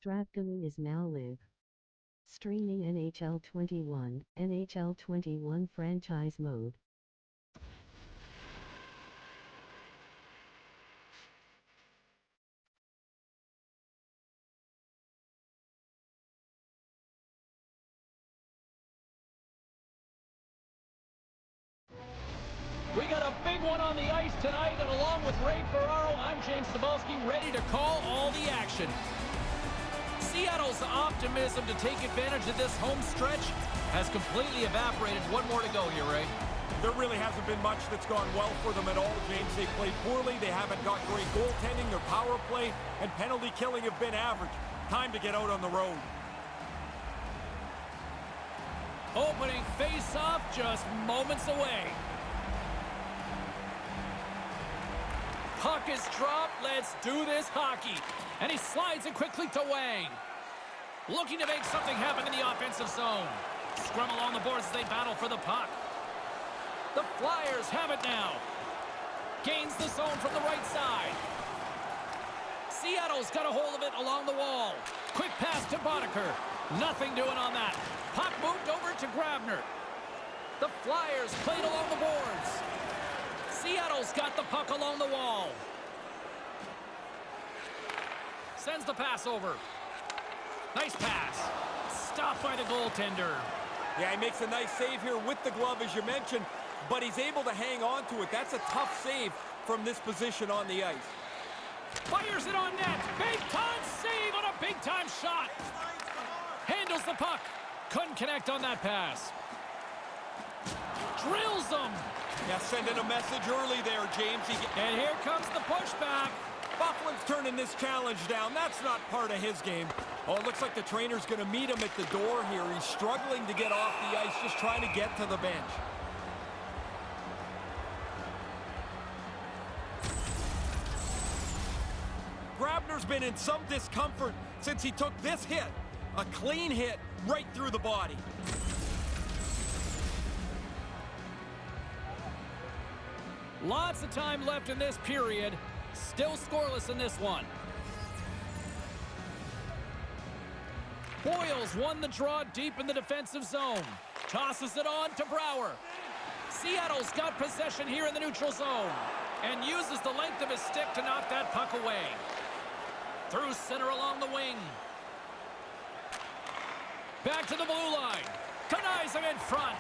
Stratcom is now live. Streaming NHL 21 franchise mode. We got a big one on the ice tonight, and along with Ray Ferraro, I'm James Cebulski, ready to call all the action. Seattle's optimism to take advantage of this home stretch has completely evaporated. One more to go here, Ray. There really hasn't been much that's gone well for them at all, James. They played poorly, they haven't got great goaltending, their power play and penalty killing have been average. Time to get out on the road. Opening face-off just moments away. Puck is dropped. Let's do this hockey. And he slides it quickly to Wang. Looking to make something happen in the offensive zone. Scrum along the boards as they battle for the puck. The Flyers have it now. Gains the zone from the right side. Seattle's got a hold of it along the wall. Quick pass to Boddicker. Nothing doing on that. Puck moved over to Grabner. The Flyers played along the boards. Seattle's got the puck along the wall. Sends the pass over. Nice pass. Stopped by the goaltender. Yeah, he makes a nice save here with the glove, as you mentioned, but he's able to hang on to it. That's a tough save from this position on the ice. Fires it on net. Big-time save on a big-time shot. Handles the puck. Couldn't connect on that pass. Drills them. Yeah, sending a message early there, James. And here comes the pushback. Bufflin's turning this challenge down. That's not part of his game. Oh, it looks like the trainer's going to meet him at the door here. He's struggling to get off the ice, just trying to get to the bench. Grabner's been in some discomfort since he took this hit. A clean hit right through the body. Lots of time left in this period. Still scoreless in this one. Boyles won the draw deep in the defensive zone. Tosses it on to Brouwer. Seattle's got possession here in the neutral zone and uses the length of his stick to knock that puck away. Through center along the wing. Back to the blue line. Denies him in front.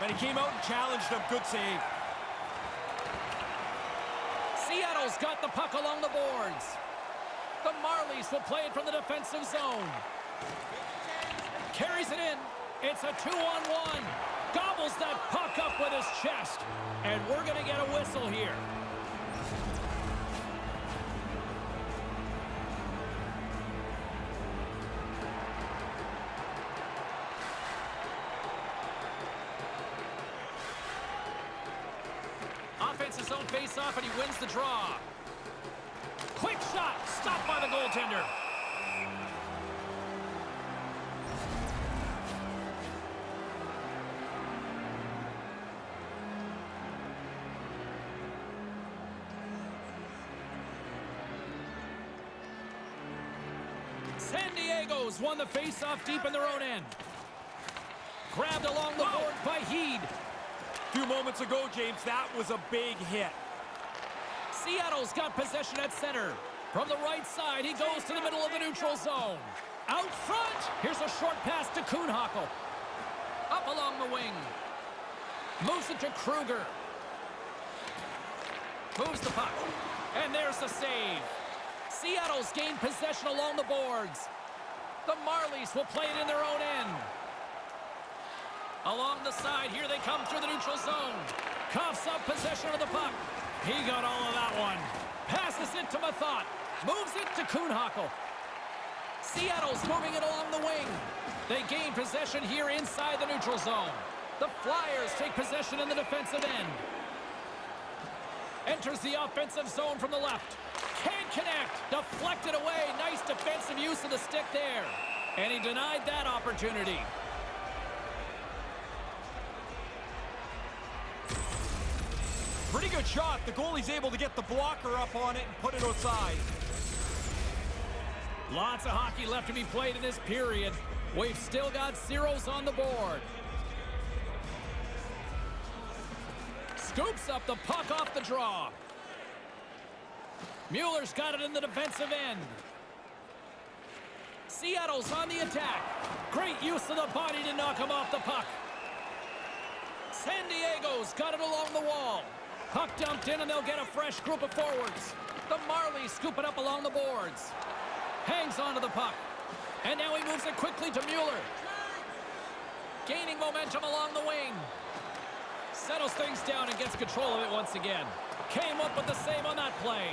And he came out and challenged him. Good save. Seattle's got the puck along the boards. The Marlies will play it from the defensive zone. Carries it in. It's a 2-on-1. Gobbles that puck up with his chest. And we're going to get a whistle here. Offensive zone face-off, and he wins the draw. Quick shot, stopped by the goaltender. San Diego's won the face-off deep in their own end. Grabbed along the board by Heed. A few moments ago, James, that was a big hit. Seattle's got possession at center. From the right side, he goes to the middle of the neutral zone. Out front, here's a short pass to Kuhnhackl. Up along the wing. Moves it to Kruger. Moves the puck. And there's the save. Seattle's gained possession along the boards. The Marlies will play it in their own end. Along the side, here they come through the neutral zone. Coughs up possession of the puck. He got all of that one. Passes it to Mathot. Moves it to Kuhnhackl. Seattle's moving it along the wing. They gain possession here inside the neutral zone. The Flyers take possession in the defensive end. Enters the offensive zone from the left. Can't connect. Deflected away. Nice defensive use of the stick there. And he denied that opportunity. Pretty good shot. The goalie's able to get the blocker up on it and put it outside. Lots of hockey left to be played in this period. We've still got zeros on the board. Scoops up the puck off the draw. Mueller's got it in the defensive end. Seattle's on the attack. Great use of the body to knock him off the puck. San Diego's got it along the wall. Puck dumped in and they'll get a fresh group of forwards. The Marlies scoop it up along the boards. Hangs onto the puck. And now he moves it quickly to Mueller. Gaining momentum along the wing. Settles things down and gets control of it once again. Came up with the save on that play.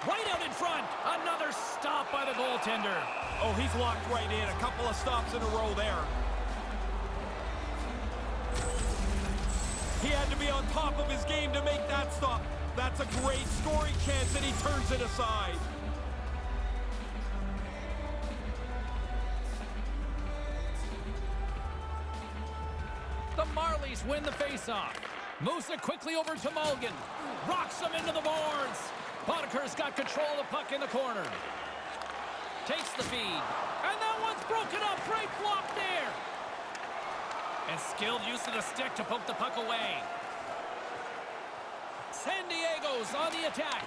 Right out in front. Another stop by the goaltender. Oh, he's locked right in. A couple of stops in a row there. He had to be on top of his game to make that stop. That's a great scoring chance, and he turns it aside. The Marlies win the faceoff. Moves it quickly over to Mulligan. Rocks him into the boards. Bodeker's got control of the puck in the corner. Takes the feed. And that one's broken up. Great block there. And skilled use of the stick to poke the puck away. San Diego's on the attack.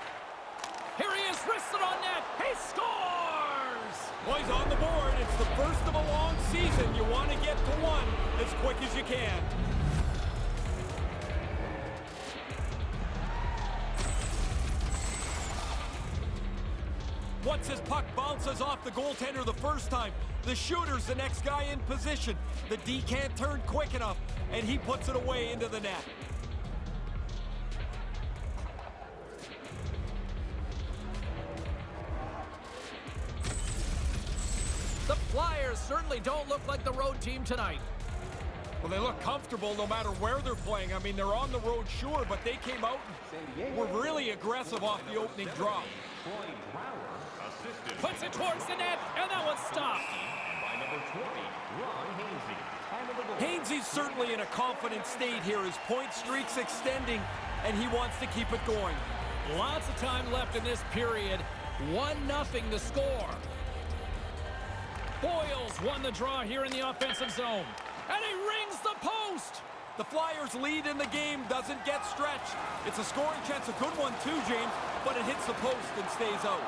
Here he is, wristed on net. He scores! Well, he's on the board. It's the first of a long season. You want to get to one as quick as you can. Once his puck bounces off the goaltender the first time, the shooter's the next guy in position. The D can't turn quick enough, and he puts it away into the net. The Flyers certainly don't look like the road team tonight. Well, they look comfortable no matter where they're playing. I mean, they're on the road, sure, but they came out and were really aggressive off the opening draw. Puts it towards the net, and that one's stopped. Hainsey's certainly in a confident state here. His point streak's extending, and he wants to keep it going. Lots of time left in this period. 1-0 the score. Boyles won the draw here in the offensive zone. And he rings the post! The Flyers' lead in the game doesn't get stretched. It's a scoring chance, a good one too, James, but it hits the post and stays out.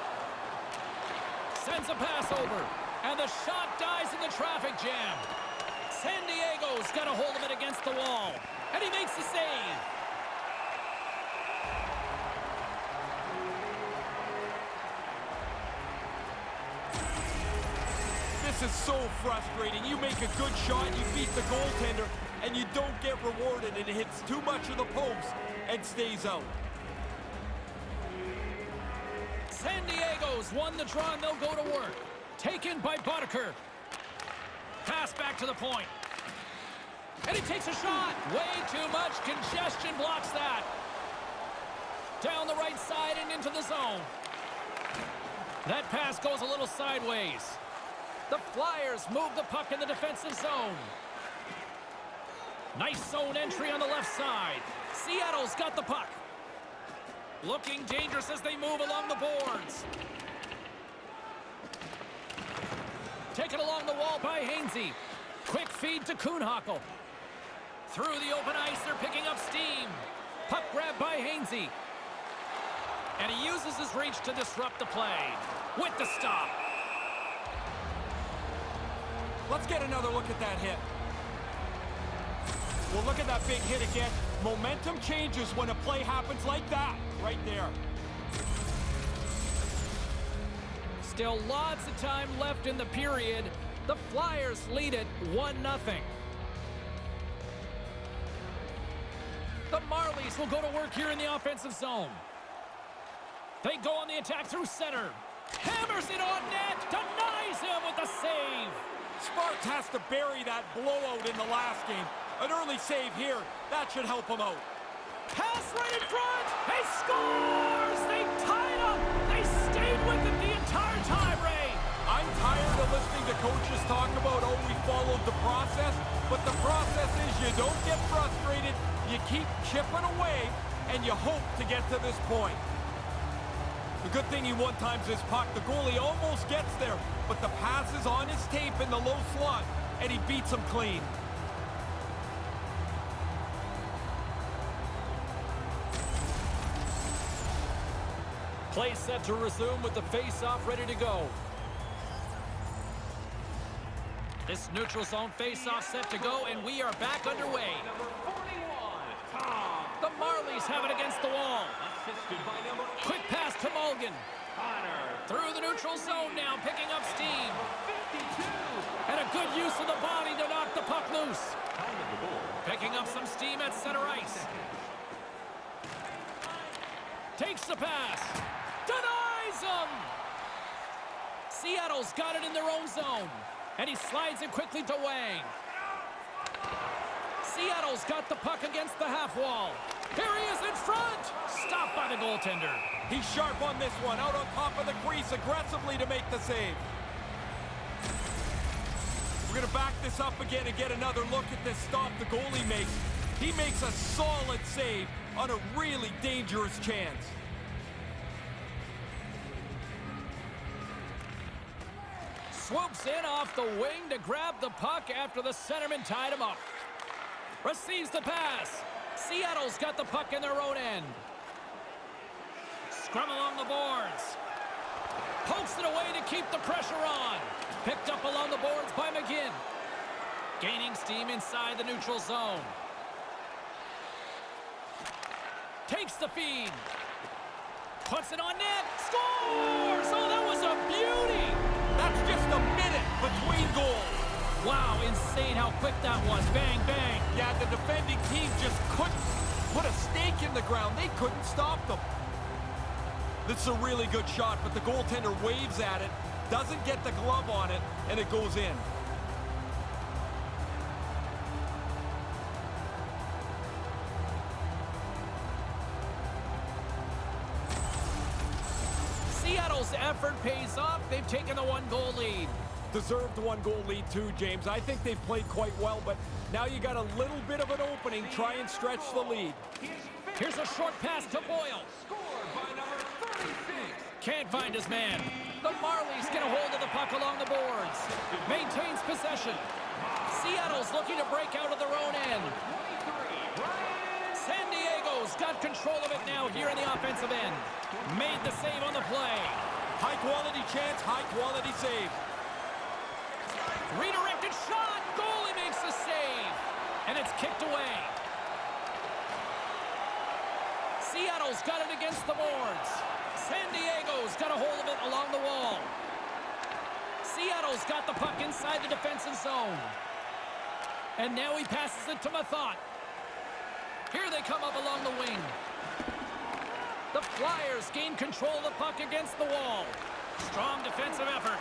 Sends a pass over, and the shot dies in the traffic jam. San Diego's got a hold of it against the wall, and he makes the save. This is so frustrating. You make a good shot, you beat the goaltender, and you don't get rewarded. It hits too much of the post and stays out. San Diego's won the draw, and they'll go to work. Taken by Bodeker. Pass back to the point. And he takes a shot. Way too much congestion blocks that. Down the right side and into the zone. That pass goes a little sideways. The Flyers move the puck in the defensive zone. Nice zone entry on the left side. Seattle's got the puck. Looking dangerous as they move along the boards. Taken along the wall by Hainsey. Quick feed to Kuhnhackl. Through the open ice, they're picking up steam. Puck grab by Hainsey. And he uses his reach to disrupt the play. With the stop. Let's get another look at that hit. Well, look at that big hit again. Momentum changes when a play happens like that, right there. Still lots of time left in the period. The Flyers lead it 1-0. The Marlies will go to work here in the offensive zone. They go on the attack through center. Hammers it on net. Denies him with the save. Sparks has to bury that blowout in the last game. An early save here. That should help him out. Pass right in front. He scores. They tied up. They stayed with it the entire time, Ray. I'm tired of listening to coaches talk about, oh, we followed the process. But the process is you don't get frustrated. You keep chipping away, and you hope to get to this point. The good thing he one-times his puck. The goalie almost gets there, but the pass is on his tape in the low slot, and he beats him clean. Play set to resume with the face-off ready to go. This neutral zone face-off set to go, and we are back underway. The Marlies have it against the wall. Quick pass to Mulligan. Through the neutral zone now, picking up steam. And a good use of the body to knock the puck loose. Picking up some steam at center ice. Takes the pass. Denies him! Seattle's got it in their own zone. And he slides it quickly to Wang. Seattle's got the puck against the half wall. Here he is in front. Stopped by the goaltender. He's sharp on this one. Out on top of the crease aggressively to make the save. We're going to back this up again and get another look at this stop the goalie makes. He makes a solid save on a really dangerous chance. Swoops in off the wing to grab the puck after the centerman tied him up. Receives the pass. Seattle's got the puck in their own end. Scrum along the boards. Pokes it away to keep the pressure on. Picked up along the boards by McGinn. Gaining steam inside the neutral zone. Takes the feed. Puts it on net. Scores! Oh, that was a beauty! That's just a minute between goals. Wow, insane how quick that was. Bang, bang. Yeah, the defending team just couldn't put a stake in the ground. They couldn't stop them. This is a really good shot, but the goaltender waves at it, doesn't get the glove on it, and it goes in. Seattle's effort pays off. They've taken a one-goal lead. Deserved one-goal lead too, James. I think they've played quite well, but now you got a little bit of an opening. Try and stretch the lead. Here's a short pass to Boyle. Can't find his man. The Marlies get a hold of the puck along the boards. Maintains possession. Seattle's looking to break out of their own end. San Diego's got control of it now here in the offensive end. Made the save on the play. High-quality chance, high-quality save. Redirected shot. Goalie makes the save. And it's kicked away. Seattle's got it against the boards. San Diego's got a hold of it along the wall. Seattle's got the puck inside the defensive zone. And now he passes it to Mathot. Here they come up along the wing. The Flyers gain control of the puck against the wall. Strong defensive effort.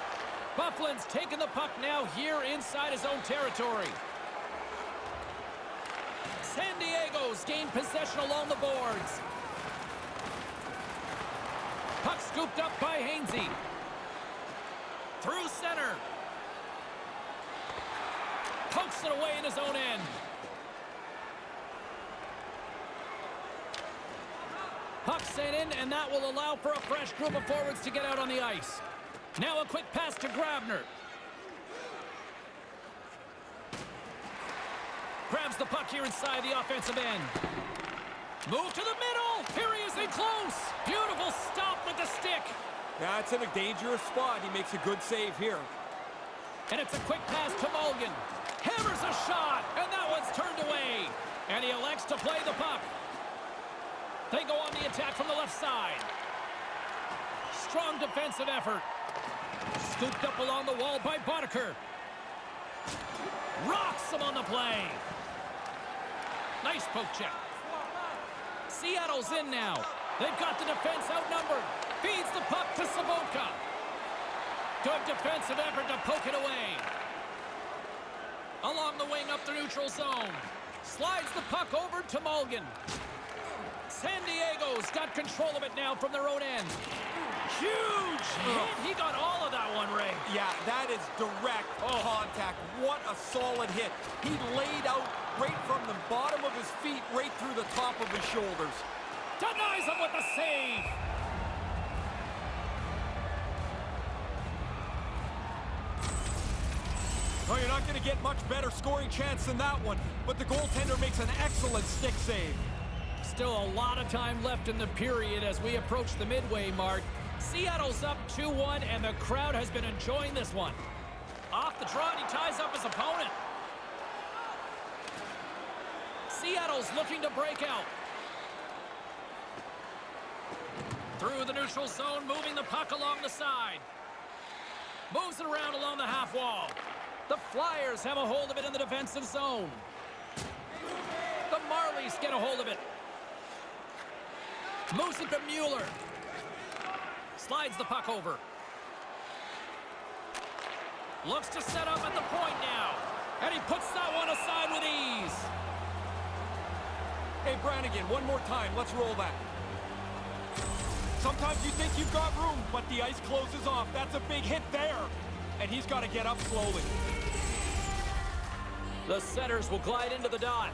Bufflin's taking the puck now here inside his own territory. San Diego's gained possession along the boards. Puck scooped up by Hainsey. Through center. Pokes it away in his own end. Puck sent in, and that will allow for a fresh group of forwards to get out on the ice. Now a quick pass to Grabner. Grabs the puck here inside the offensive end. Move to the middle. Here he is in close. Beautiful stop with the stick. Yeah, it's in a dangerous spot. He makes a good save here. And it's a quick pass to Mulligan. Hammers a shot, and that one's turned away. And he elects to play the puck. They go on the attack from the left side. Strong defensive effort. Scooped up along the wall by Boddicker. Rocks him on the play. Nice poke check. Seattle's in now. They've got the defense outnumbered. Feeds the puck to Sabotka. Good defensive effort to poke it away. Along the wing up the neutral zone. Slides the puck over to Mulligan. San Diego's got control of it now from their own end. Huge hit. He got all of that one, Ray. Yeah, that is direct contact. What a solid hit. He laid out right from the bottom of his feet right through the top of his shoulders. Denies him with the save. Oh, you're not going to get much better scoring chance than that one, but the goaltender makes an excellent stick save. Still a lot of time left in the period as we approach the midway mark. Seattle's up 2-1, and the crowd has been enjoying this one. Off the draw, and he ties up his opponent. Seattle's looking to break out. Through the neutral zone, moving the puck along the side. Moves it around along the half wall. The Flyers have a hold of it in the defensive zone. The Marlies get a hold of it. Moves it to Mueller. Slides the puck over. Looks to set up at the point now. And he puts that one aside with ease. Hey, Brannigan, one more time. Let's roll that. Sometimes you think you've got room, but the ice closes off. That's a big hit there. And he's got to get up slowly. The Senators will glide into the dot.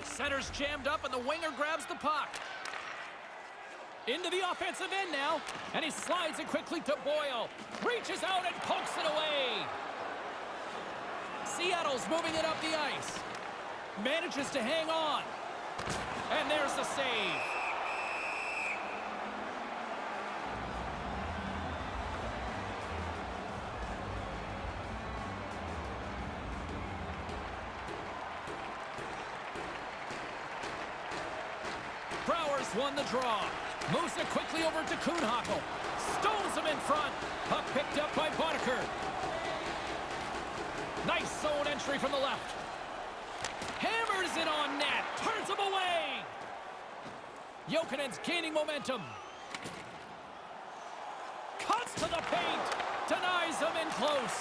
Center's jammed up, and the winger grabs the puck. Into the offensive end now, and he slides it quickly to Boyle. Reaches out and pokes it away. Seattle's moving it up the ice. Manages to hang on. And there's the save. Brouwer's won the draw. Moves it quickly over to Kuhnhackl. Stones him in front. Puck picked up by Boddicker. Nice zone entry from the left. Hammers it on net. Turns him away. Jokinen's gaining momentum. Cuts to the paint. Denies him in close.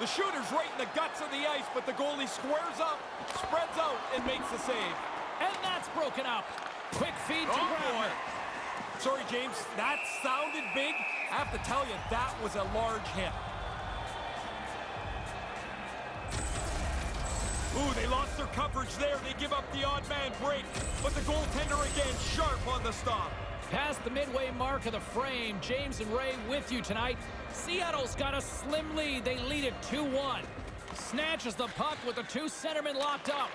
The shooter's right in the guts of the ice, but the goalie squares up, spreads out, and makes the save. And that's broken up. Quick feed to Brouwer. Sorry, James, that sounded big. I have to tell you, that was a large hit. Ooh, they lost their coverage there. They give up the odd man break, but the goaltender again sharp on the stop. Past the midway mark of the frame, James and Ray with you tonight. Seattle's got a slim lead. They lead it 2-1. Snatches the puck with the two centermen locked up.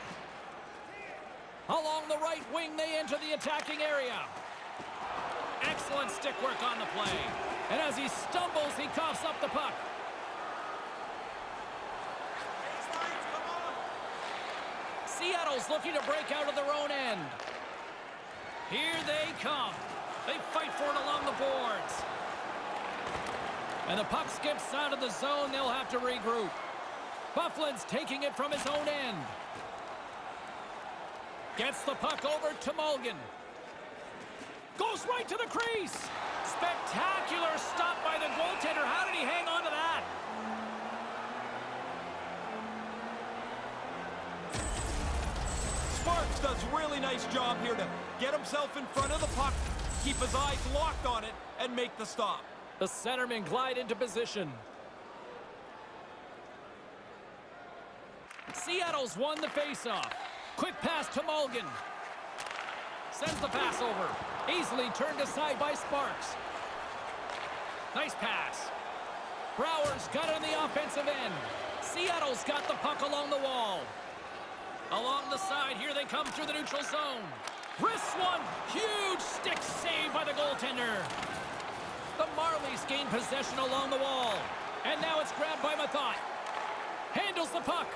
Along the right wing, they enter the attacking area. Excellent stick work on the play. And as he stumbles, he coughs up the puck. Seattle's looking to break out of their own end. Here they come. They fight for it along the boards. And the puck skips out of the zone. They'll have to regroup. Bufflin's taking it from his own end. Gets the puck over to Mulligan. Goes right to the crease. Spectacular stop by the goaltender. How did he hang on to that? Sparks does a really nice job here to get himself in front of the puck, keep his eyes locked on it, and make the stop. The centermen glide into position. Seattle's won the faceoff. Quick pass to Mulligan. Sends the pass over. Easily turned aside by Sparks. Nice pass. Brouwer's got it on the offensive end. Seattle's got the puck along the wall. Along the side, here they come through the neutral zone. Wrists one. Huge stick save by the goaltender. The Marlies gain possession along the wall. And now it's grabbed by Mathot. Handles the puck.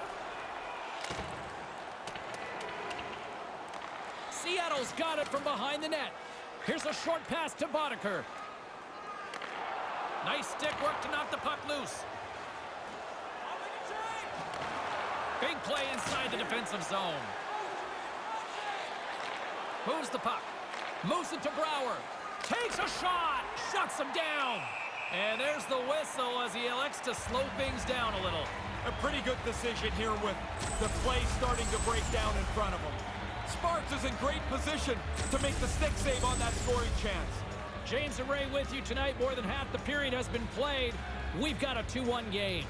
Seattle's got it from behind the net. Here's a short pass to Boddicker. Nice stick work to knock the puck loose. Big play inside the defensive zone. Moves the puck. Moves it to Brouwer. Takes a shot. Shuts him down. And there's the whistle as he elects to slow things down a little. A pretty good decision here with the play starting to break down in front of him. Sparks is in great position to make the stick save on that scoring chance. James and Ray with you tonight. More than half the period has been played. We've got a 2-1 game.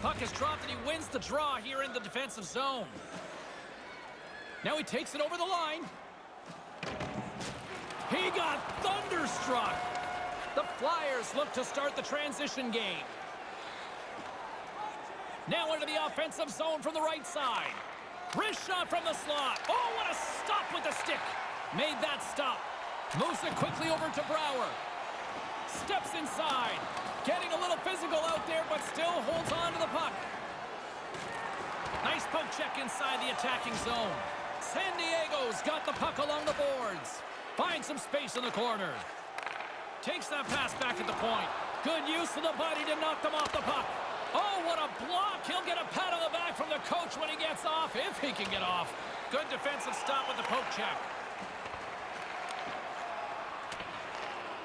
Puck is dropped and he wins the draw here in the defensive zone. Now he takes it over the line. He got thunderstruck. The Flyers look to start the transition game. Now into the offensive zone from the right side. Wrist shot from the slot. Oh, what a stop with the stick. Made that stop. Moves it quickly over to Brouwer. Steps inside. Getting a little physical out there, but still holds on to the puck. Nice poke check inside the attacking zone. San Diego's got the puck along the boards. Finds some space in the corner. Takes that pass back at the point. Good use of the body to knock them off the puck. Oh, what a block. He'll get a pat on the back from the coach when he gets off, if he can get off. Good defensive stop with the poke check.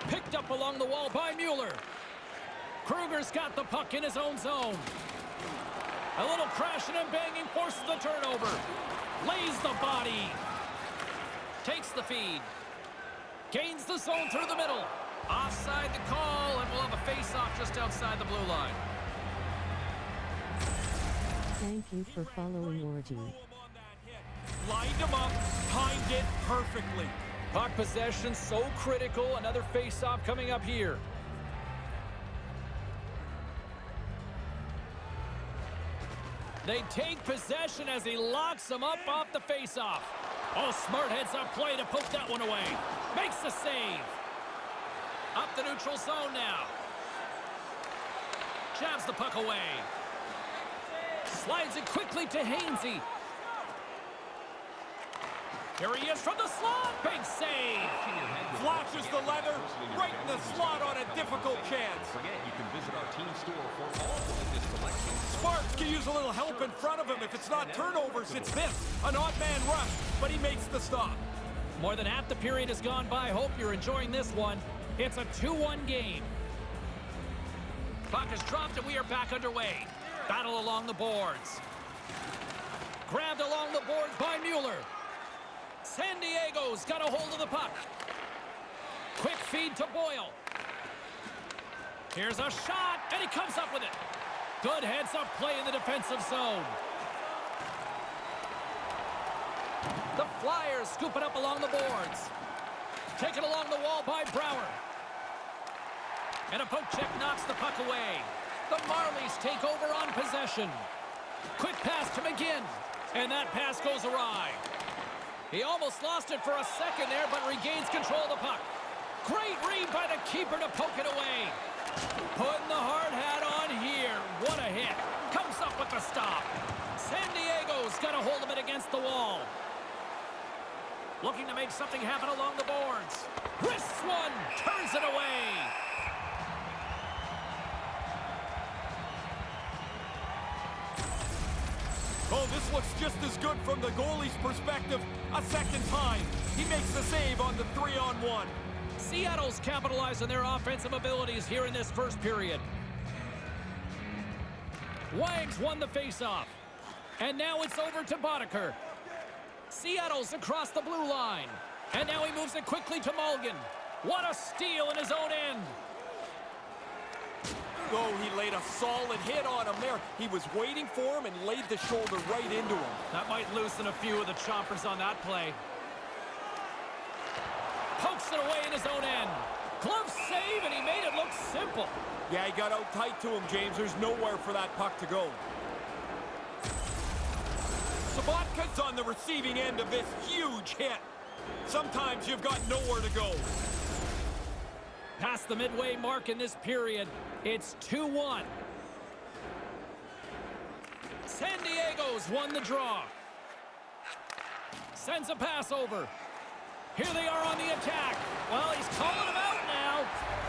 Picked up along the wall by Mueller. Kruger's got the puck in his own zone. A little crashing and banging forces the turnover. Lays the body. Takes the feed. Gains the zone through the middle. Offside the call, and we'll have a face-off just outside the blue line. Thank you for following Orgy. Lined him up, timed it perfectly. Puck possession so critical. Another face-off coming up here. They take possession as he locks him up off the face-off. Oh, smart heads-up play to poke that one away. Makes the save. Up the neutral zone now. Jabs the puck away. Slides it quickly to Hainsey. Here he is from the slot. Big save. Flashes the leather right in the slot on a difficult chance. Forget you can visit our team store for all the latest collections. Sparks can use a little help in front of him. If it's not turnovers, it's this. An odd man rush, but he makes the stop. More than half the period has gone by. Hope you're enjoying this one. It's a 2-1 game. Puck is dropped and we are back underway. Battle along the boards. Grabbed along the boards by Mueller. San Diego's got a hold of the puck. Quick feed to Boyle. Here's a shot, and he comes up with it. Good heads-up play in the defensive zone. The Flyers scoop it up along the boards. Taken along the wall by Brouwer. And a poke check knocks the puck away. The Marlies take over on possession. Quick pass to McGinn. And that pass goes awry. He almost lost it for a second there, but regains control of the puck. Great read by the keeper to poke it away. Putting the hard hat on here. What a hit. Comes up with the stop. San Diego's got a hold of it against the wall. Looking to make something happen along the boards. Wrists one. Turns it away. Oh, this looks just as good from the goalie's perspective. A second time. He makes the save on the 3-on-1. Seattle's capitalized on their offensive abilities here in this first period. Wang's won the faceoff. And now it's over to Boddicker. Seattle's across the blue line. And now he moves it quickly to Mulligan. What a steal in his own end. Oh, he laid a solid hit on him there. He was waiting for him and laid the shoulder right into him. That might loosen a few of the choppers on that play. Pokes it away in his own end. Glove save, and he made it look simple. Yeah, he got out tight to him, James. There's nowhere for that puck to go. Sabotka's on the receiving end of this huge hit. Sometimes you've got nowhere to go. Past the midway mark in this period, it's 2-1. San Diego's won the draw. Sends a pass over. Here they are on the attack. Well, he's calling him out now.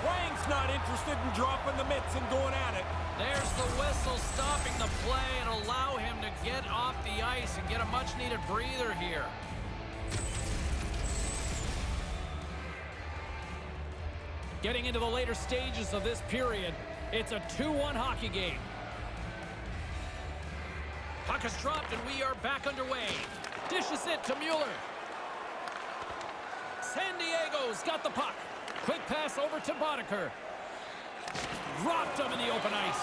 Wang's not interested in dropping the mitts and going at it. There's the whistle stopping the play and allow him to get off the ice and get a much-needed breather here. Getting into the later stages of this period, it's a 2-1 hockey game. Puck is dropped and we are back underway. Dishes it to Mueller. San Diego's got the puck. Quick pass over to Boddicker. Dropped him in the open ice.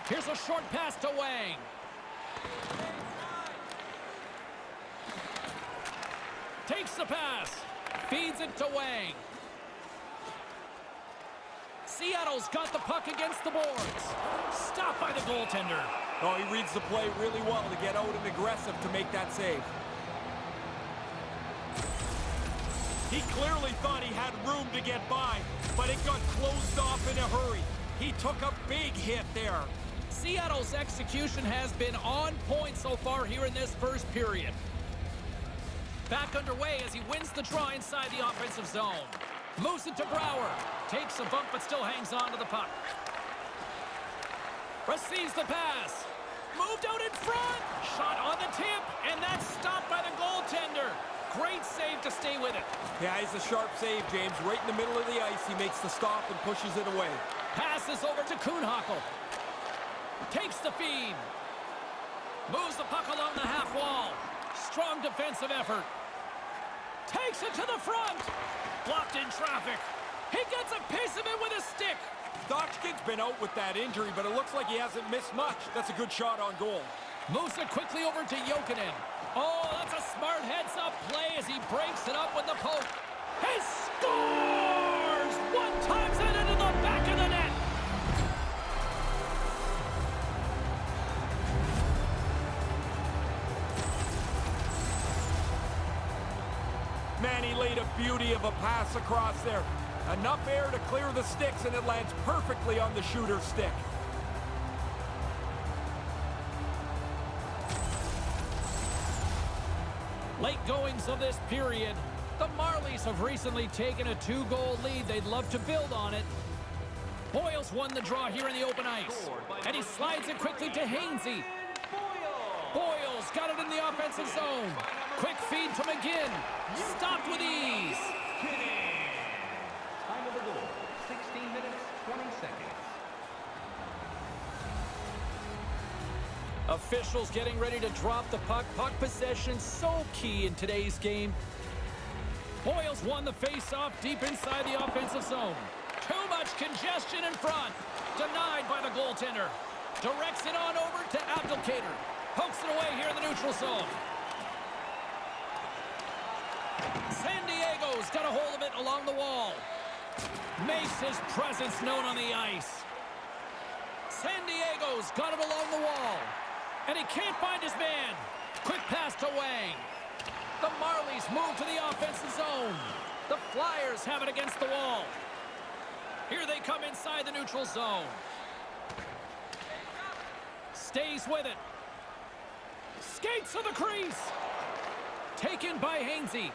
Here's a short pass to Wang. Takes the pass. Feeds it to Wang. Seattle's got the puck against the boards. Stopped by the goaltender. Oh, he reads the play really well to get out and aggressive to make that save. He clearly thought he had room to get by, but it got closed off in a hurry. He took a big hit there. Seattle's execution has been on point so far here in this first period. Back underway as he wins the draw inside the offensive zone. Moves it to Brouwer. Takes a bump but still hangs on to the puck. Receives the pass. Moved out in front. Shot on the tip, and that's stopped by the goaltender. Great save to stay with it. Yeah, he's a sharp save, James. Right in the middle of the ice, he makes the stop and pushes it away. Passes over to Kuhnhackl. Takes the feed. Moves the puck along the half wall. Strong defensive effort. Takes it to the front. Blocked in traffic. He gets a piece of it with a stick. Dotchkin's been out with that injury, but it looks like he hasn't missed much. That's a good shot on goal. Moves it quickly over to Jokinen. Oh, that's a smart heads-up play as he breaks it up with the poke. He scores! One times it into the back of the net. Man, he laid a beauty of a pass across there. Enough air to clear the sticks, and it lands perfectly on the shooter's stick. Late goings of this period. The Marlies have recently taken a 2-goal lead. They'd love to build on it. Boyle's won the draw here in the open ice. And he slides it quickly to Hainsey. Boyle's got it in the offensive zone. Quick feed to McGinn. Stopped with ease. Time of the goal, 16 minutes, 20 seconds. Officials getting ready to drop the puck. Puck possession so key in today's game. Boyle's won the face-off deep inside the offensive zone. Too much congestion in front. Denied by the goaltender. Directs it on over to Abdelkader. Pokes it away here in the neutral zone. San Diego's got a hold of it along the wall. Makes his presence known on the ice. San Diego's got it along the wall. And he can't find his man. Quick pass to Wang. The Marlies move to the offensive zone. The Flyers have it against the wall. Here they come inside the neutral zone. Stays with it. Skates to the crease. Taken by Hainsey.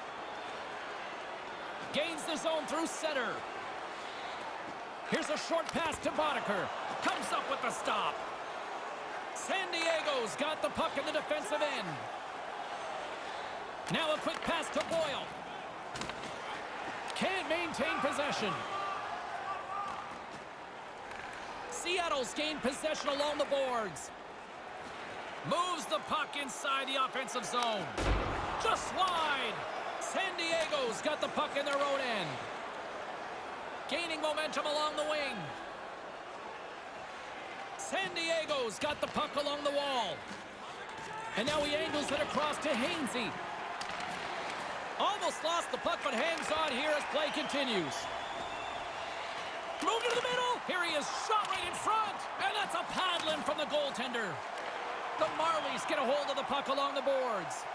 Gains the zone through center. Here's a short pass to Boddicker. Comes up with the stop. San Diego's got the puck in the defensive end. Now a quick pass to Boyle. Can't maintain possession. Seattle's gained possession along the boards. Moves the puck inside the offensive zone. Just wide. San Diego's got the puck in their own end. Gaining momentum along the wing. San Diego's got the puck along the wall. And now he angles it across to Hainsey. Almost lost the puck, but hangs on here as play continues. Moved to the middle. Here he is, shot right in front. And that's a paddling from the goaltender. The Marlies get a hold of the puck along the boards.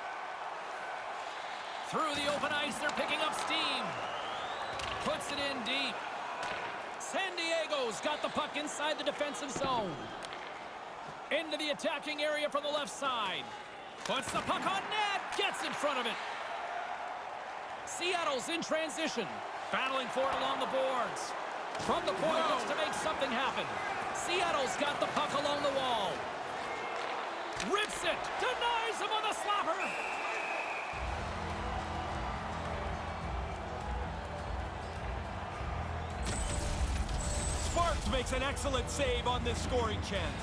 Through the open ice, they're picking up steam. Puts it in deep. San Diego's got the puck inside the defensive zone. Into the attacking area from the left side. Puts the puck on net. Gets in front of it. Seattle's in transition. Battling for it along the boards. From the point, looks to make something happen. Seattle's got the puck along the wall. Rips it. Denies him on the slapper. Sparks makes an excellent save on this scoring chance.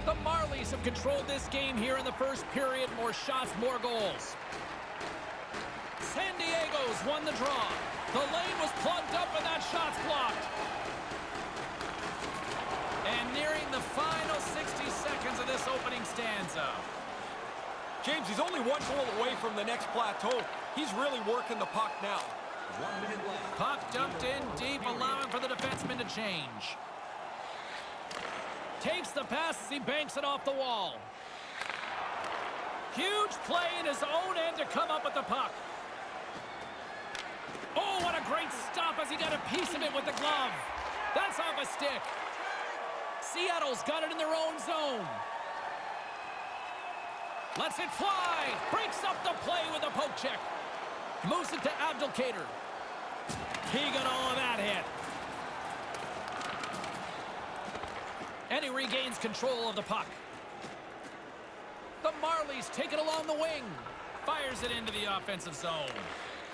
The Marlies have controlled this game here in the first period. More shots, more goals. San Diego's won the draw. The lane was plugged up and that shot's blocked. And nearing the final 60 seconds of this opening stanza. James, he's only one goal away from the next plateau. He's really working the puck now. 1 minute left. Puck dumped in deep, allowing for the defenseman to change. Takes the pass as he banks it off the wall. Huge play in his own end to come up with the puck. Oh, what a great stop as he got a piece of it with the glove. That's off a stick. Seattle's got it in their own zone. Lets it fly. Breaks up the play with a poke check. Moves it to Abdelkader. He got all of that hit. And he regains control of the puck. The Marlies take it along the wing. Fires it into the offensive zone.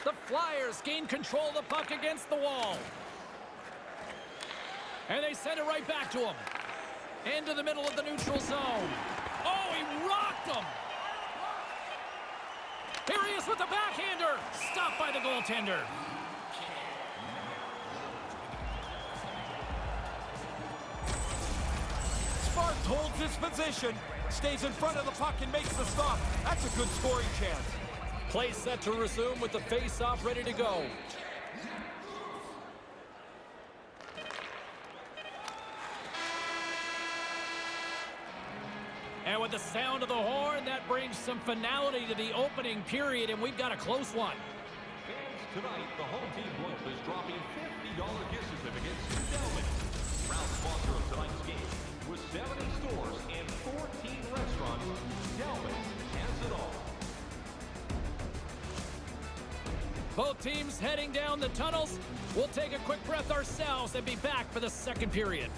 The Flyers gain control of the puck against the wall. And they send it right back to him. Into the middle of the neutral zone. Oh, he rocked him. Here he is with the backhander. Stopped by the goaltender. Sparks holds his position, stays in front of the puck and makes the stop. That's a good scoring chance. Play set to resume with the face-off ready to go. And with the sound of the horn, that brings some finality to the opening period, and we've got a close one. Fans, tonight, the home team Globe is dropping $50 gift certificates to Delman. Proud sponsor of tonight's game. With 70 stores and 14 restaurants, Delman has it all. Both teams heading down the tunnels. We'll take a quick breath ourselves and be back for the second period.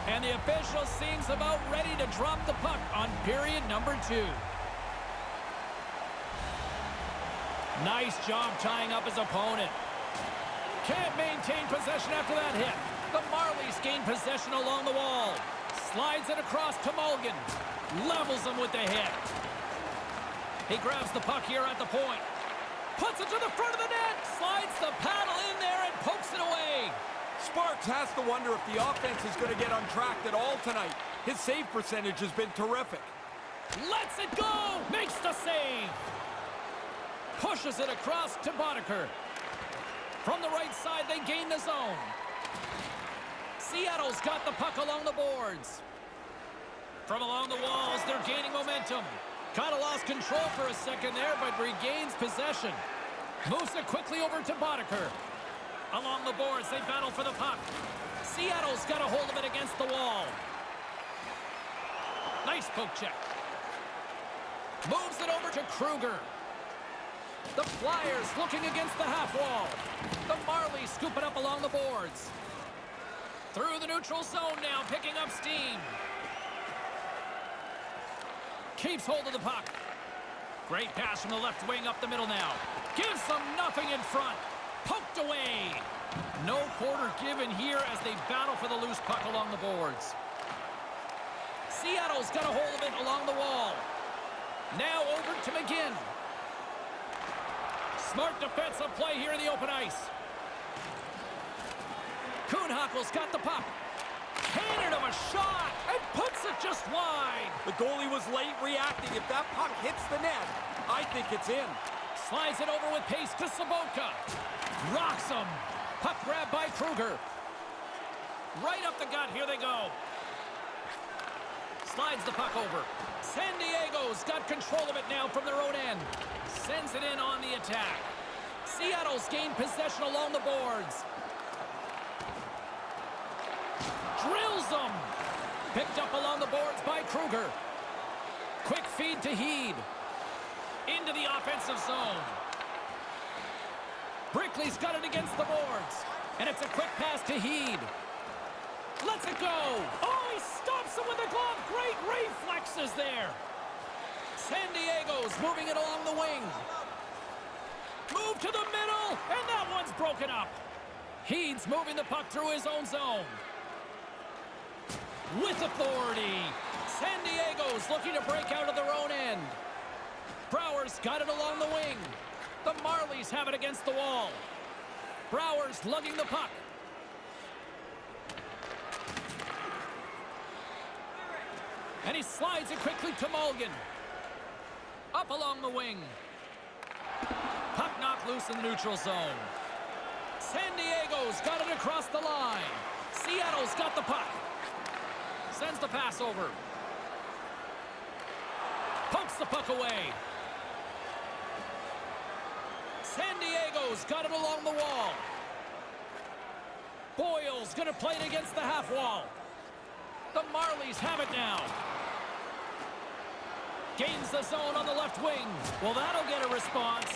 And the official seems about ready to drop the puck on period number 2. Nice job tying up his opponent. Can't maintain possession after that hit. The Marlies gain possession along the wall. Slides it across to Mulligan. Levels him with the hit. He grabs the puck here at the point. Puts it to the front of the net. Slides the paddle in there and pokes it away. Sparks has to wonder if the offense is going to get on track at all tonight. His save percentage has been terrific. Lets it go. Makes the save. Pushes it across to Boddicker. From the right side, they gain the zone. Seattle's got the puck along the boards. From along the walls, they're gaining momentum. Kind of lost control for a second there, but regains possession. Moves it quickly over to Boddicker. Along the boards, they battle for the puck. Seattle's got a hold of it against the wall. Nice poke check. Moves it over to Kruger. The Flyers looking against the half wall. The Marlies scoop it up along the boards. Through the neutral zone now, picking up steam. Keeps hold of the puck. Great pass from the left wing up the middle now. Gives them nothing in front. Poked away. No quarter given here as they battle for the loose puck along the boards. Seattle's got a hold of it along the wall. Now over to McGinn. Smart defensive play here in the open ice. Kuhnhackle's got the puck. Cannon of a shot and puts it just wide. The goalie was late reacting. If that puck hits the net, I think it's in. Slides it over with pace to Sabotka. Rocks him. Puck grab by Kruger. Right up the gut. Here they go. Slides the puck over. San Diego's got control of it now from their own end. Sends it in on the attack. Seattle's gained possession along the boards. Drills them. Picked up along the boards by Kruger. Quick feed to Heed. Into the offensive zone. Brickley's got it against the boards. And it's a quick pass to Heed. Lets it go. Oh, he stops him with the glove. Great reflexes there. San Diego's moving it along the wing. Move to the middle, and that one's broken up. Heed's moving the puck through his own zone. With authority, San Diego's looking to break out of their own end. Brower's got it along the wing. The Marlies have it against the wall. Brouwer's lugging the puck. And he slides it quickly to Mulligan. Up along the wing. Puck knocked loose in the neutral zone. San Diego's got it across the line. Seattle's got the puck. Sends the pass over. Pokes the puck away. San Diego's got it along the wall. Boyle's going to play it against the half wall. The Marlies have it now. Gains the zone on the left wing. Well, that'll get a response.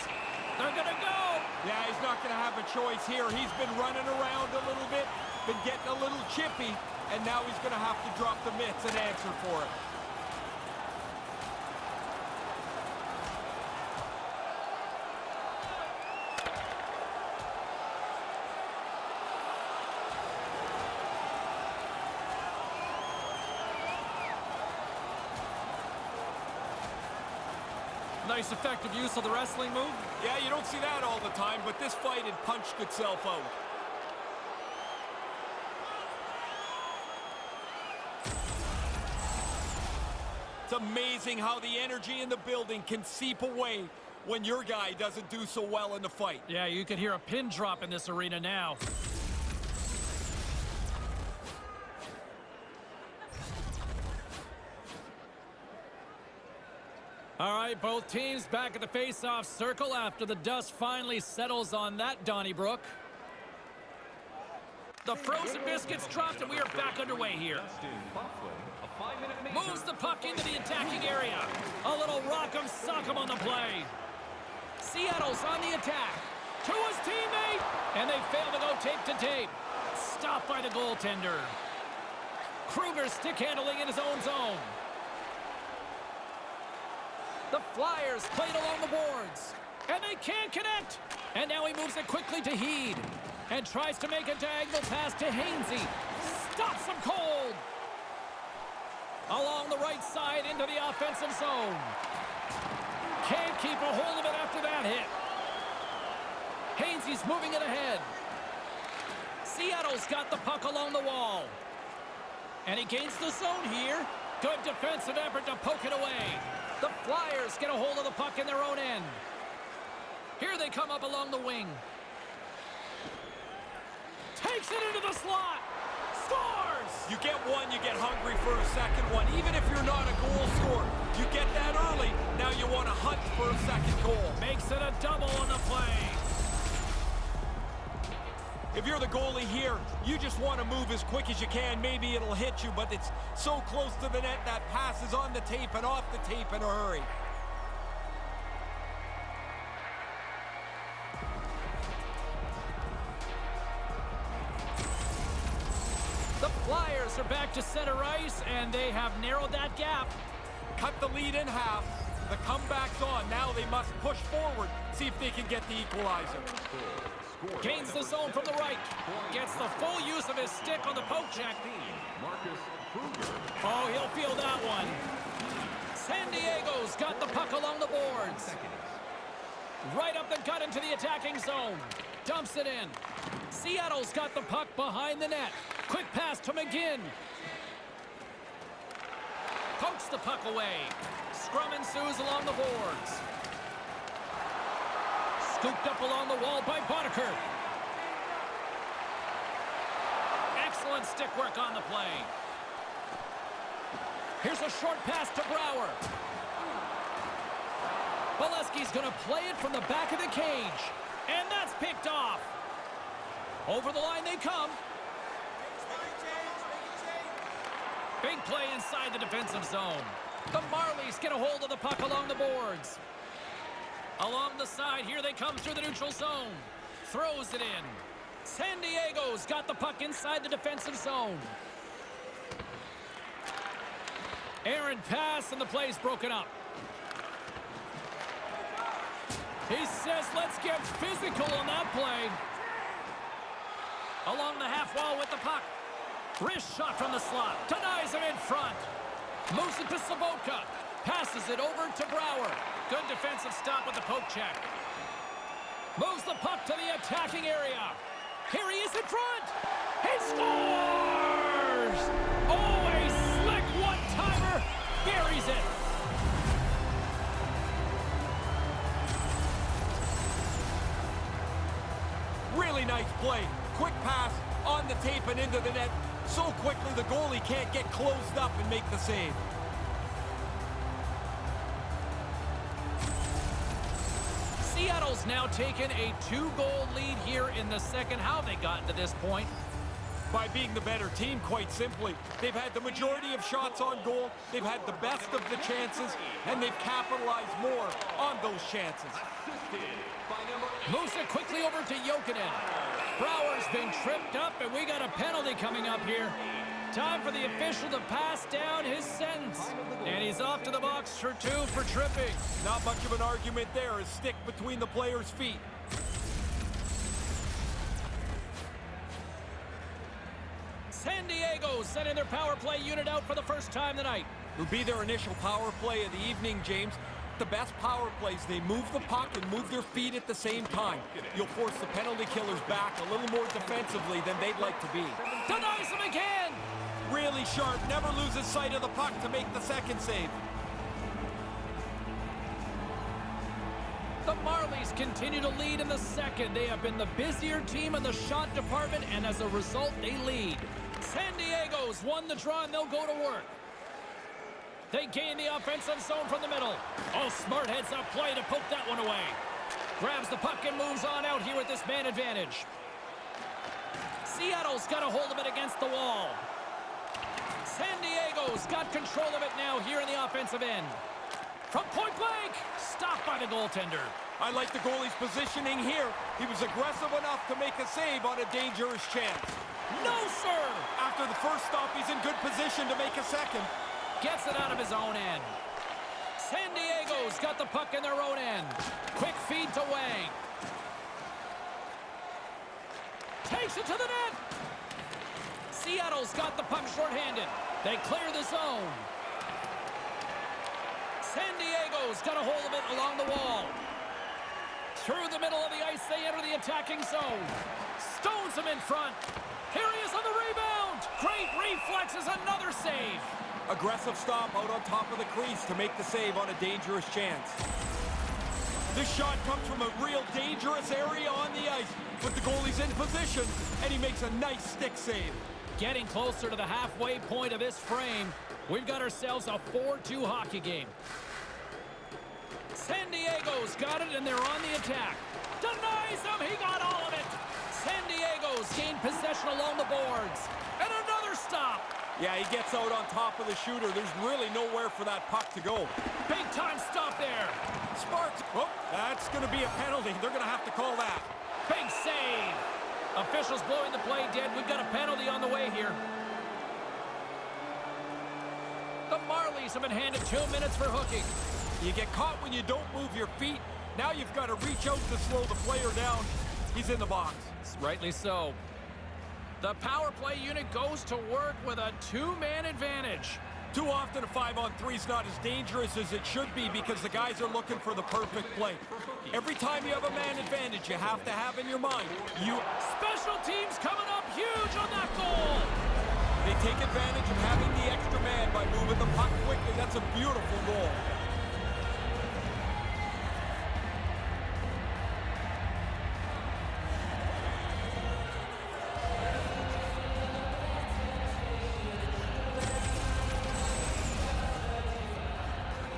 They're going to go. Yeah, he's not going to have a choice here. He's been running around a little bit, been getting a little chippy, and now he's going to have to drop the mitts and answer for it. Nice effective use of the wrestling move. Yeah, you don't see that all the time, but this fight had punched itself out. It's amazing how the energy in the building can seep away when your guy doesn't do so well in the fight. Yeah, you can hear a pin drop in this arena now. All right, both teams back at the face-off circle after the dust finally settles on that Donnybrook. The frozen biscuits dropped, and we are back underway here. Moves the puck into the attacking area. A little rock'em sock'em on the play. Seattle's on the attack. To his teammate, and they fail to go tape to tape. Stopped by the goaltender. Kruger stick handling in his own zone. The Flyers played along the boards, and they can't connect. And now he moves it quickly to Heed, and tries to make a diagonal pass to Hainsey. Stops him cold. Along the right side into the offensive zone. Can't keep a hold of it after that hit. Hainsey's moving it ahead. Seattle's got the puck along the wall. And he gains the zone here. Good defensive effort to poke it away. The Flyers get a hold of the puck in their own end. Here they come up along the wing. Takes it into the slot. Scores! You get one, you get hungry for a second one. Even if you're not a goal scorer, you get that early. Now you want to hunt for a second goal. Makes it a double on the play. If you're the goalie here, you just want to move as quick as you can. Maybe it'll hit you, but it's so close to the net that pass is on the tape and off the tape in a hurry. The Flyers are back to center ice, and they have narrowed that gap. Cut the lead in half. The comeback's on. Now they must push forward, see if they can get the equalizer. Gains the zone from the right. Gets the full use of his stick on the poke check. Oh, he'll feel that one. San Diego's got the puck along the boards. Right up the gut into the attacking zone. Dumps it in. Seattle's got the puck behind the net. Quick pass to McGinn. Pokes the puck away. Scrum ensues along the boards. Scooped up along the wall by Boddicker. Excellent stick work on the play. Here's a short pass to Brouwer. Bolesky's going to play it from the back of the cage. And that's picked off. Over the line they come. Big play inside the defensive zone. The Marlies get a hold of the puck along the boards. Along the side, here they come through the neutral zone. Throws it in. San Diego's got the puck inside the defensive zone. Errant pass, and the play's broken up. He says, let's get physical on that play. Along the half wall with the puck. Wrist shot from the slot. Denies him in front. Moves it to Sabotka. Passes it over to Brouwer. Good defensive stop with the poke check. Moves the puck to the attacking area. Here he is in front. He scores! Oh, a slick one-timer. Buries it. Really nice play. Quick pass on the tape and into the net. So quickly the goalie can't get closed up and make the save. Seattle's now taken a 2-goal lead here in the second. How have they gotten to this point? By being the better team, quite simply. They've had the majority of shots on goal, they've had the best of the chances, and they've capitalized more on those chances. Moves it quickly over to Jokinen. Brouwer's been tripped up, and we got a penalty coming up here. Time for the official to pass down his sentence. And he's off to the box for 2 for tripping. Not much of an argument there. A stick between the player's feet. San Diego sending their power play unit out for the first time tonight. It'll be their initial power play of the evening, James. The best power plays, they move the puck and move their feet at the same time. You'll force the penalty killers back a little more defensively than they'd like to be. Denies him again! Really sharp, never loses sight of the puck to make the second save. The Marlies continue to lead in the second. They have been the busier team in the shot department, and as a result, they lead. San Diego's won the draw, and they'll go to work. They gain the offensive zone from the middle. Oh, smart heads-up play to poke that one away. Grabs the puck and moves on out here with this man advantage. Seattle's got a hold of it against the wall. San Diego's got control of it now here in the offensive end. From point blank, stopped by the goaltender. I like the goalie's positioning here. He was aggressive enough to make a save on a dangerous chance. No, sir! After the first stop, he's in good position to make a second. Gets it out of his own end. San Diego's got the puck in their own end. Quick feed to Wang. Takes it to the net. Seattle's got the puck shorthanded. They clear the zone. San Diego's got a hold of it along the wall. Through the middle of the ice, they enter the attacking zone. Stones him in front. Here he is on the rebound. Great reflexes, another save. Aggressive stop out on top of the crease to make the save on a dangerous chance. This shot comes from a real dangerous area on the ice, but the goalie's in position, and he makes a nice stick save. Getting closer to the halfway point of this frame, we've got ourselves a 4-2 hockey game. San Diego's got it, and they're on the attack. Denies him, he got all of it. San Diego's gained possession along the boards. And another stop. Yeah, he gets out on top of the shooter. There's really nowhere for that puck to go. Big time stop there. Sparks. Oh, that's going to be a penalty. They're going to have to call that. Big save. Officials blowing the play dead. We've got a penalty on the way here. The Marlies have been handed 2 minutes for hooking. You get caught when you don't move your feet. Now you've got to reach out to slow the player down. He's in the box. Rightly so. The power play unit goes to work with a 2-man advantage. Too often a 5-on-3 is not as dangerous as it should be because the guys are looking for the perfect play. Every time you have a man advantage, you have to have in your mind. Special teams coming up huge on that goal. They take advantage of having the extra man by moving the puck quickly. That's a beautiful goal.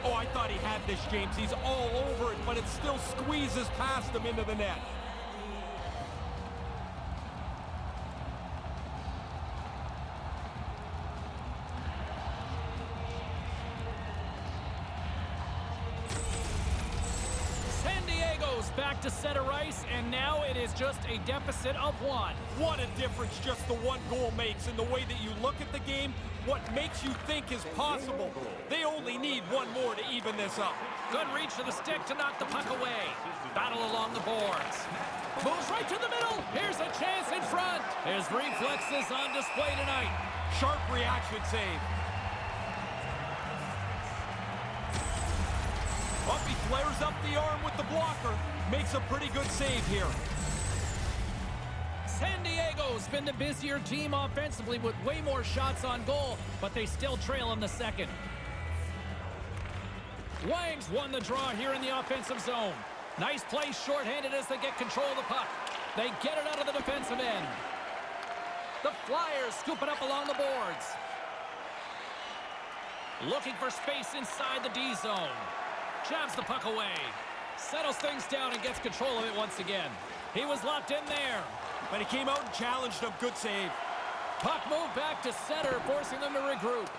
Oh, I thought he had this, James. He's all over it, but it still squeezes past him into the net. San Diego's back to center ice, and now it is just a deficit of 1. What a difference just the one goal makes in the way that you look at the game, what makes you think is possible. They only need one more to even this up. Good reach to the stick to knock the puck away. Battle along the boards. Moves right to the middle. Here's a chance in front. His reflexes on display tonight. Sharp reaction save. He flares up the arm with the blocker. Makes a pretty good save here. San Diego's been the busier team offensively with way more shots on goal, but they still trail in the second. Wang's won the draw here in the offensive zone. Nice play shorthanded as they get control of the puck. They get it out of the defensive end. The Flyers scoop it up along the boards. Looking for space inside the D zone. Jabs the puck away. Settles things down and gets control of it once again. He was locked in there. But he came out and challenged him. Good save. Puck moved back to center, forcing them to regroup.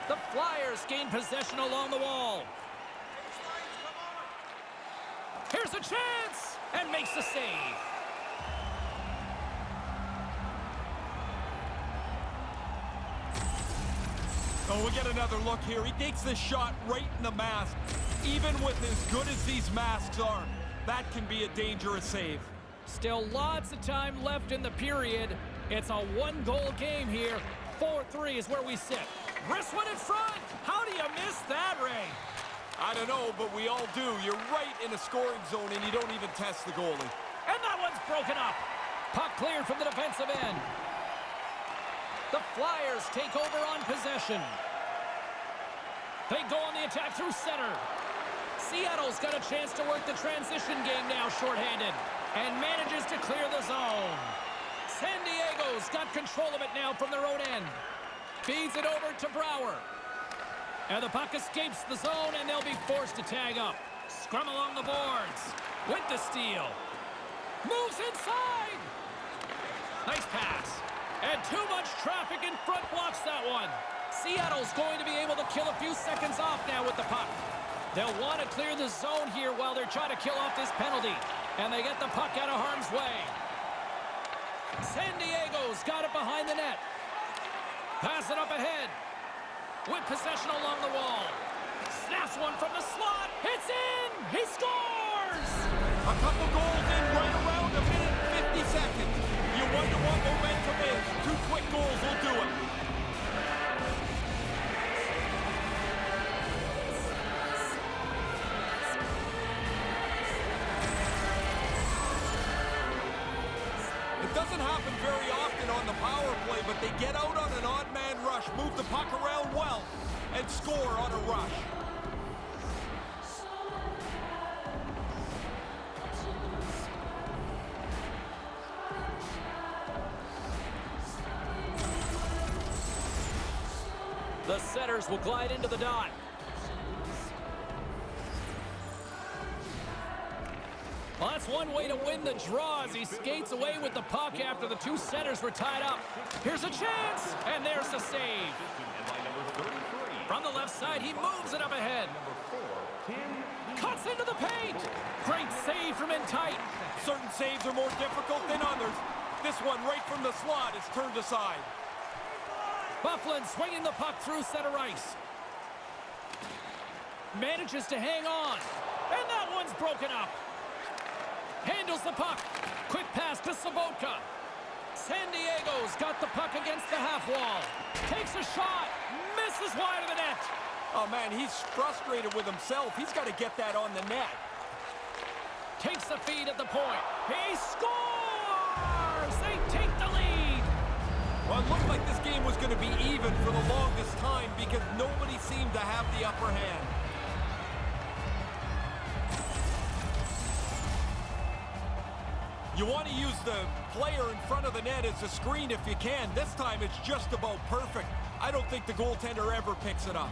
The Flyers gain possession along the wall. Here's a chance! And makes the save. Oh, we get another look here. He takes this shot right in the mask. Even with as good as these masks are, that can be a dangerous save. Still lots of time left in the period. It's a one-goal game here. 4-3 is where we sit. Wrist one in front. How do you miss that, Ray? I don't know, but we all do. You're right in a scoring zone, and you don't even test the goalie. And that one's broken up. Puck cleared from the defensive end. The Flyers take over on possession. They go on the attack through center. Seattle's got a chance to work the transition game now shorthanded and manages to clear the zone. San Diego's got control of it now from their own end. Feeds it over to Brouwer. And the puck escapes the zone, and they'll be forced to tag up. Scrum along the boards. With the steal. Moves inside. Nice pass. And too much traffic in front blocks that one. Seattle's going to be able to kill a few seconds off now with the puck. They'll want to clear the zone here while they're trying to kill off this penalty. And they get the puck out of harm's way. San Diego's got it behind the net. Pass it up ahead. With possession along the wall. Snaps one from the slot. Hits in. He scores! A couple goals in right around a minute and 50 seconds. You wonder what momentum is. 2 quick goals will do it. It doesn't happen very often on the power play, but they get out on an odd man rush, move the puck around well, and score on a rush. The setters will glide into the dot. Well, that's one way to win the draw as he skates away with the puck after the 2 setters were tied up. Here's a chance, and there's the save. From the left side, he moves it up ahead. Cuts into the paint. Great save from in tight. Certain saves are more difficult than others. This one right from the slot is turned aside. Bufflin swinging the puck through center ice. Manages to hang on. And that one's broken up. Handles the puck. Quick pass to Sabotka. San Diego's got the puck against the half wall. Takes a shot. Misses wide of the net. Oh, man, he's frustrated with himself. He's got to get that on the net. Takes the feed at the point. He scores! They take the lead. Well, it looked like this game was going to be even for the longest time because nobody seemed to have the upper hand. You want to use the player in front of the net as a screen if you can. This time it's just about perfect. I don't think the goaltender ever picks it up.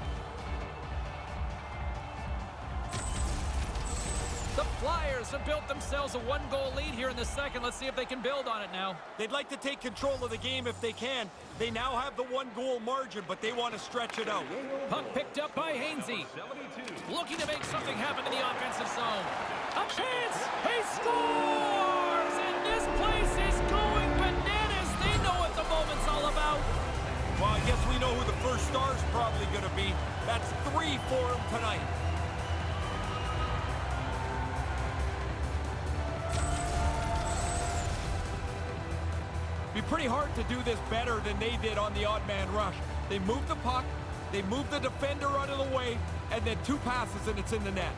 The Flyers have built themselves a 1-goal lead here in the second. Let's see if they can build on it now. They'd like to take control of the game if they can. They now have the 1-goal margin, but they want to stretch it out. Puck picked up by Hainsey. Looking to make something happen in the offensive zone. A chance! He scores! And this place is going bananas. They know what the moment's all about. Well, I guess we know who the first star's probably going to be. That's 3 for him tonight. Be pretty hard to do this better than they did on the odd man rush. They moved the puck, They move the defender out of the way, and then 2 passes and it's in the net.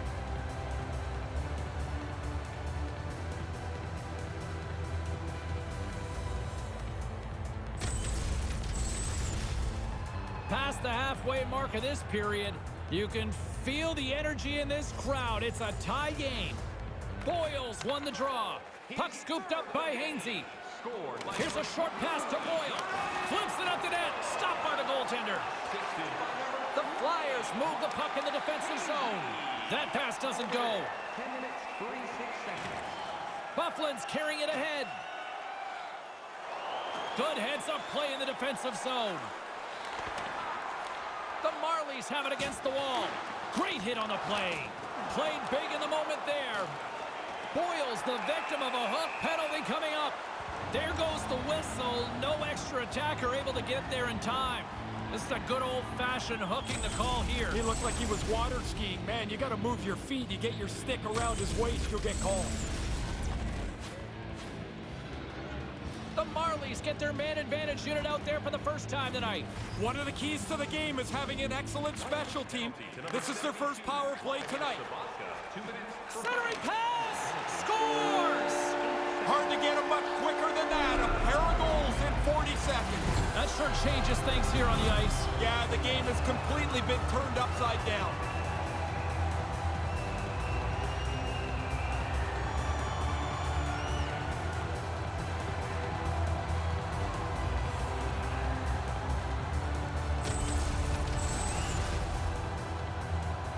Past the halfway mark of this period, you can feel the energy in this crowd. It's a tie game. Boyles won the draw. Puck scooped up by Hainsey. Here's a short pass to Boyle. Flips it up the net. Stopped by the goaltender. The Flyers move the puck in the defensive zone. That pass doesn't go. 10 minutes, 46 seconds. Bufflin's carrying it ahead. Good heads-up play in the defensive zone. The Marlies have it against the wall. Great hit on the play. Played big in the moment there. Boyle's the victim of a hook penalty coming up. There goes the whistle. No extra attacker able to get there in time. This is a good old-fashioned hooking the call here. He looked like he was water skiing. Man, you got to move your feet. You get your stick around his waist, you'll get called. The Marlies get their man advantage unit out there for the first time tonight. One of the keys to the game is having an excellent special team. This is their first power play tonight. Centering pass! Scores! Hard to get him much quicker than that. A pair of goals in 40 seconds. That sure changes things here on the ice. Yeah, the game has completely been turned upside down.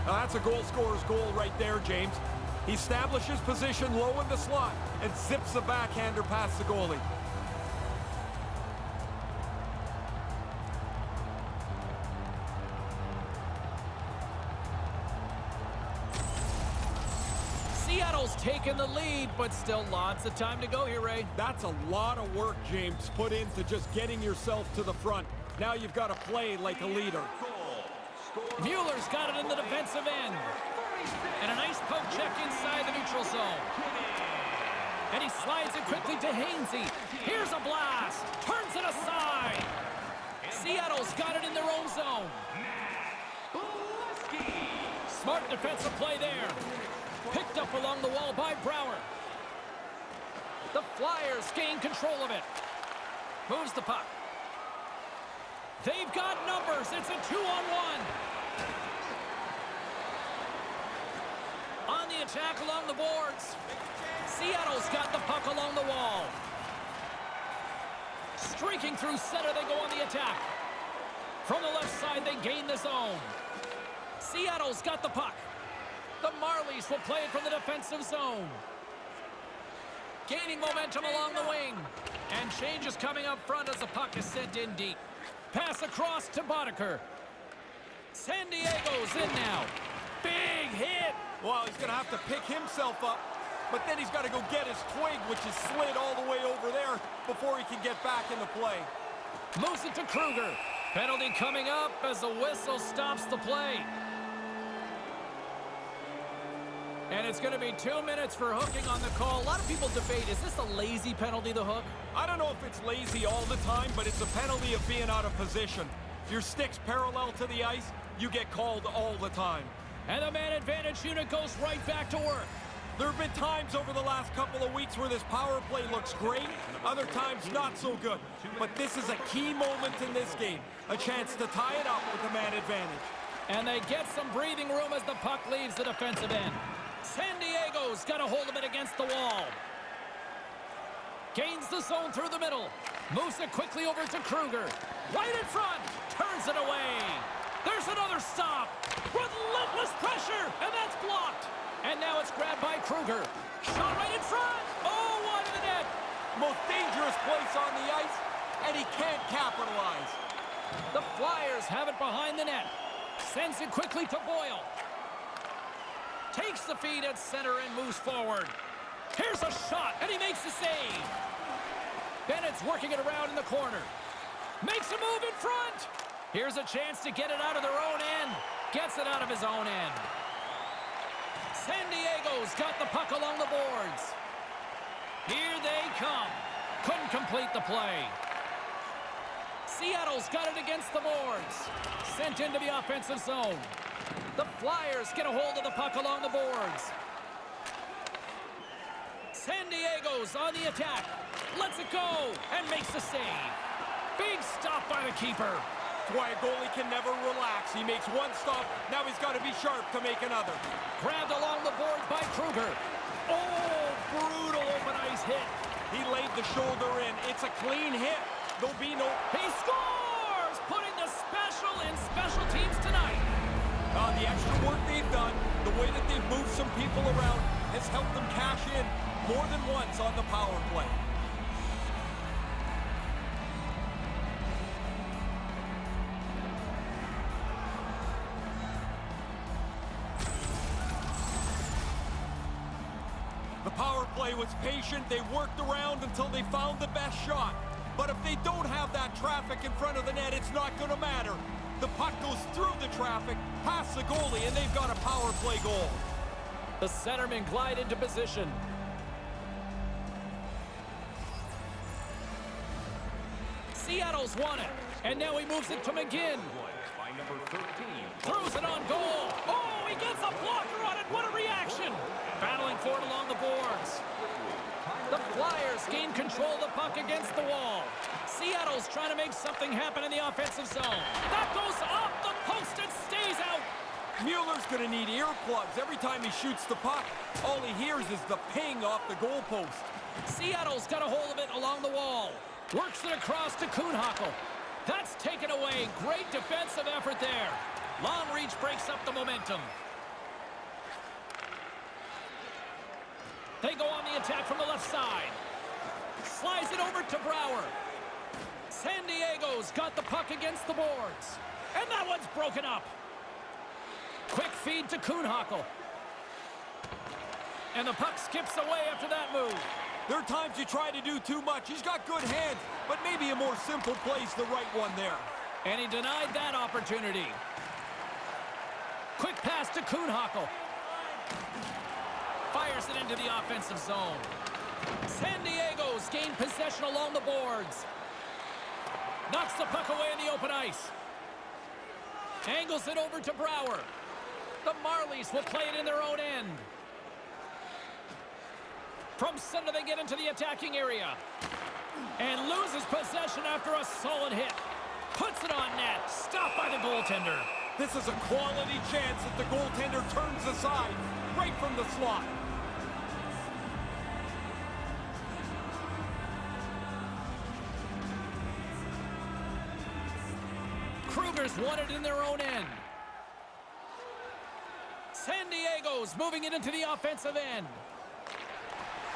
Now that's a goal scorer's goal right there, James. He establishes position low in the slot and zips the backhander past the goalie. Seattle's taken the lead, but still lots of time to go here, Ray. That's a lot of work, James, put into just getting yourself to the front. Now you've got to play like a leader. Mueller's got it in the defensive end. And a nice poke check inside the neutral zone. And he slides it quickly to Hainsey. Here's a blast. Turns it aside. Seattle's got it in their own zone. Smart defensive play there. Picked up along the wall by Brouwer. The Flyers gain control of it. Moves the puck. They've got numbers. It's a 2-on-1. On the attack along the boards. Seattle's got the puck along the wall. Streaking through center, they go on the attack. From the left side, they gain the zone. Seattle's got the puck. The Marlies will play it from the defensive zone. Gaining momentum along the wing. And change is coming up front as the puck is sent in deep. Pass across to Boddicker. San Diego's in now. Big hit. Well, he's going to have to pick himself up, but then he's got to go get his twig, which is slid all the way over there before he can get back into play. Moves it to Kruger. Penalty coming up as the whistle stops the play. And it's going to be 2 minutes for hooking on the call. A lot of people debate, is this a lazy penalty, the hook? I don't know if it's lazy all the time, but it's a penalty of being out of position. Your stick's parallel to the ice, you get called all the time. And the man advantage unit goes right back to work. There have been times over the last couple of weeks where this power play looks great, other times not so good. But this is a key moment in this game, a chance to tie it up with the man advantage. And they get some breathing room as the puck leaves the defensive end. San Diego's got a hold of it against the wall. Gains the zone through the middle. Moves it quickly over to Kruger. Right in front. Turns it away. There's another stop. Relentless pressure. And that's blocked. And now it's grabbed by Kruger. Shot right in front. Oh, wide of the net. Most dangerous place on the ice, and he can't capitalize. The Flyers have it behind the net. Sends it quickly to Boyle. Takes the feed at center and moves forward. Here's a shot, and he makes the save. Bennett's working it around in the corner. Makes a move in front. Here's a chance to get it out of their own end. Gets it out of his own end. San Diego's got the puck along the boards. Here they come. Couldn't complete the play. Seattle's got it against the boards. Sent into the offensive zone. The Flyers get a hold of the puck along the boards. San Diego's on the attack. Lets it go and makes the save. Big stop by the keeper. That's why a goalie can never relax. He makes one stop, now he's got to be sharp to make another. Grabbed along the board by Kruger. Oh, brutal open ice hit. He laid the shoulder in. It's a clean hit. There'll be no... He scores! Putting the special in special teams tonight. The extra work they've done, the way that they've moved some people around, has helped them cash in more than once on the power play. The power play was patient. They worked around until they found the best shot. But if they don't have that traffic in front of the net, it's not going to matter. The puck goes through the traffic, past the goalie, and they've got a power play goal. The centermen glide into position. Seattle's won it. And now he moves it to McGinn. By number 13. Throws it on goal. Oh, he gets a blocker on it. What a reaction. Battling for it along the boards. The Flyers gain control of the puck against the wall. Seattle's trying to make something happen in the offensive zone. That goes off the post and stays out. Mueller's going to need earplugs every time he shoots the puck. All he hears is the ping off the goalpost. Seattle's got a hold of it along the wall. Works it across to Kuhnhackl. That's taken away. Great defensive effort there. Long reach breaks up the momentum. They go on the attack from the left side. Slides it over to Brouwer. San Diego's got the puck against the boards. And that one's broken up. Quick feed to Kuhnhackl. And the puck skips away after that move. There are times you try to do too much. He's got good hands, but maybe a more simple play's the right one there. And he denied that opportunity. Quick pass to Kuhnhackl. Fires it into the offensive zone. San Diego's gained possession along the boards. Knocks the puck away in the open ice. Angles it over to Brouwer. The Marlies will play it in their own end. From center they get into the attacking area. And loses possession after a solid hit. Puts it on net. Stopped by the goaltender. This is a quality chance that the goaltender turns aside right from the slot. Kruger's won it in their own end. San Diego's moving it into the offensive end.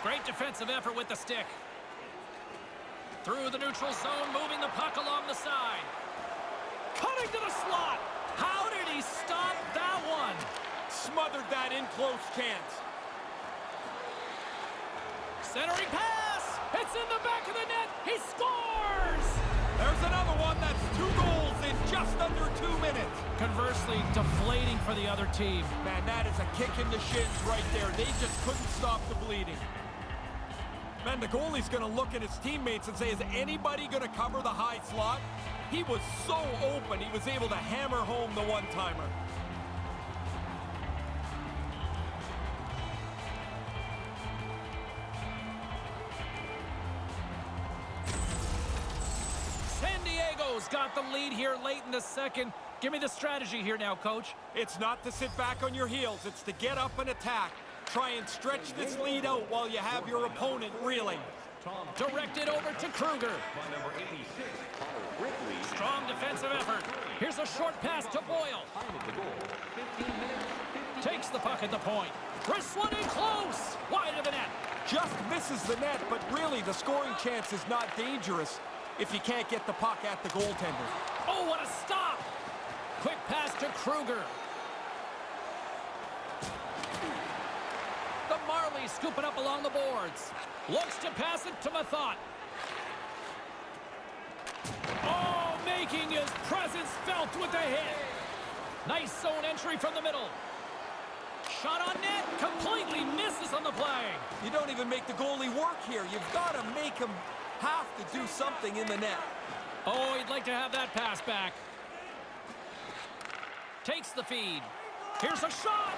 Great defensive effort with the stick. Through the neutral zone, moving the puck along the side. Cutting to the slot. How did he stop that one? Smothered that in close chance. Centering pass. It's in the back of the net. He scores. There's another one. That's 2 goals in just under 2 minutes. Conversely, deflating for the other team. Man, that is a kick in the shins right there. They just couldn't stop the bleeding. Man, the goalie's going to look at his teammates and say, is anybody going to cover the high slot? He was so open, he was able to hammer home the one-timer. San Diego's got the lead here late in the second. Give me the strategy here now, Coach. It's not to sit back on your heels. It's to get up and attack. Try and stretch this lead out while you have your opponent reeling. Directed over to Kruger. By number 86, Paul Ridley. Strong defensive effort. Here's a short pass to Boyle. Time of the goal, 15 minutes, 50. Takes the puck at the point. Wrestling in close. Wide of the net. Just misses the net, but really the scoring chance is not dangerous if you can't get the puck at the goaltender. Oh, what a stop. Quick pass to Kruger. The Marlies scoop it up along the boards. Looks to pass it to Mathot. Oh, making his presence felt with the hit. Nice zone entry from the middle. Shot on net. Completely misses on the play. You don't even make the goalie work here. You've got to make him have to do something in the net. Oh, he'd like to have that pass back. Takes the feed. Here's a shot.